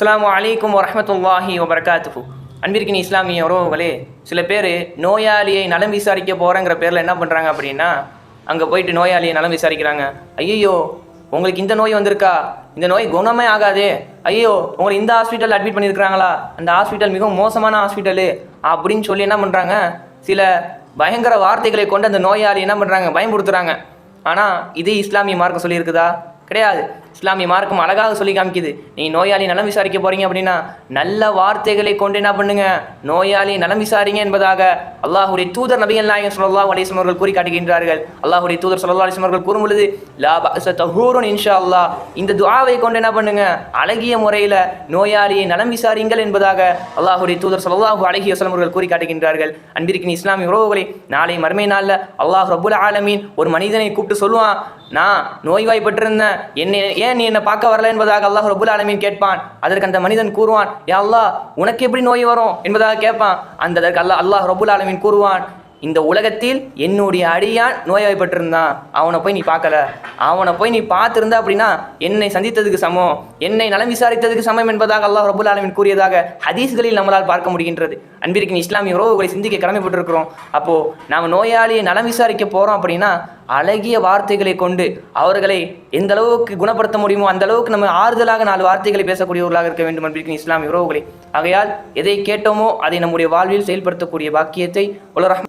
அஸ்ஸலாமு அலைக்கும் வரஹ்மத்துல்லாஹி வபரகாத்துஹு. அன்பிற்கின் இஸ்லாமிய உறவுகளே, சில பேர் நோயாளியை நலம் விசாரிக்க போகிறேங்கிற பேரில் என்ன பண்ணுறாங்க அப்படின்னா, அங்கே போயிட்டு நோயாளியை நலம் விசாரிக்கிறாங்க. ஐயோ உங்களுக்கு இந்த நோய் வந்திருக்கா, இந்த நோய் குணமே ஆகாதே, ஐயோ உங்களை இந்த ஹாஸ்பிட்டல் அட்மிட் பண்ணியிருக்கிறாங்களா, அந்த ஹாஸ்பிட்டல் மிகவும் மோசமான ஹாஸ்பிட்டலு அப்படின்னு சொல்லி என்ன பண்ணுறாங்க, சில பயங்கர வார்த்தைகளை கொண்டு அந்த நோயாளி என்ன பண்ணுறாங்க, பயன்படுத்துகிறாங்க. ஆனால் இது இஸ்லாமிய மார்க்கம் சொல்லியிருக்குதா? கிடையாது. இஸ்லாமிய மார்க்கம் அழகாக சொல்லி காமிக்குது. நீ நோயாளி நலம் விசாரிக்க போறீங்க அப்படின்னா நல்ல வார்த்தைகளை கொண்டு என்ன பண்ணுங்க, நோயாளி நலம் விசாரிங்க என்பதாக அல்லாஹுடைய தூதர் நபிகள் நாயகம் ஸல்லல்லாஹு அலைஹி வஸல்லம் அவர்கள் கூறி காட்டுகின்றார்கள். அல்லாஹுடைய தூதர் ஸல்லல்லாஹு அலைஹி வஸல்லம் அவர்கள் கூறும் பொழுது, லா பஅஸ தஹூருன் இன்ஷா அல்லாஹ், இந்த துஆவை கொண்டு என்ன பண்ணுங்க, அழகிய முறையில் நோயாளியை நலம் விசாரிங்கள் என்பதாக அல்லாஹுடைய தூதர் ஸல்லல்லாஹு அலைஹி வஸல்லம் அவர்கள் கூறி காட்டுகின்றார்கள். அன்பிற்கின் இஸ்லாமிய உறவுகளை, நாளை மறுமை நாளில் அல்லாஹ் ரப்புல் ஆலமீன் ஒரு மனிதனை கூப்பிட்டு சொல்லுவான், நான் நோய்வாய்ப்பட்டிருந்தேன், ஏன் நீ என்னை பார்க்க வரல என்பதாக அல்லாஹ் ரப்புல் ஆலமீன் கேட்பான். அதற்கு அந்த மனிதன் கூறுவான், யா அல்லாஹ் உனக்கு எப்படி நோய் வரும் என்பதாக கேட்பான். அதற்கு அல்லாஹ் ரப்புல் ஆலமீன் கூறுவான், இந்த உலகத்தில் என்னுடைய அடியான் நோய்வாய்ப்பட்டிருந்தான், அவனை போய் நீ பார்க்கல, அவனை போய் நீ பார்த்துருந்த அப்படின்னா என்னை சந்தித்ததுக்கு சமம், என்னை நலம் விசாரித்ததுக்கு சமம் என்பதாக அல்லாஹ் ரப்புல் ஆலமீன் கூறியதாக ஹதீஸ்களில் நம்மளால் பார்க்க முடிகின்றது. அன்பிற்கின் இஸ்லாமிய உறவுகளை சிந்திக்க கடமைப்பட்டிருக்கிறோம். அப்போது நாம் நோயாளியை நலம் விசாரிக்க போகிறோம் அப்படின்னா அழகிய வார்த்தைகளை கொண்டு அவர்களை எந்த அளவுக்கு குணப்படுத்த முடியுமோ அந்த அளவுக்கு நம்ம ஆறுதலாக 4 வார்த்தைகளை பேசக்கூடியவர்களாக இருக்க வேண்டும் அன்பிற்கின் இஸ்லாமிய உறவுகளை. ஆகையால் எதை கேட்டோமோ அதை நம்முடைய வாழ்வில் செயல்படுத்தக்கூடிய பாக்கியத்தை உலக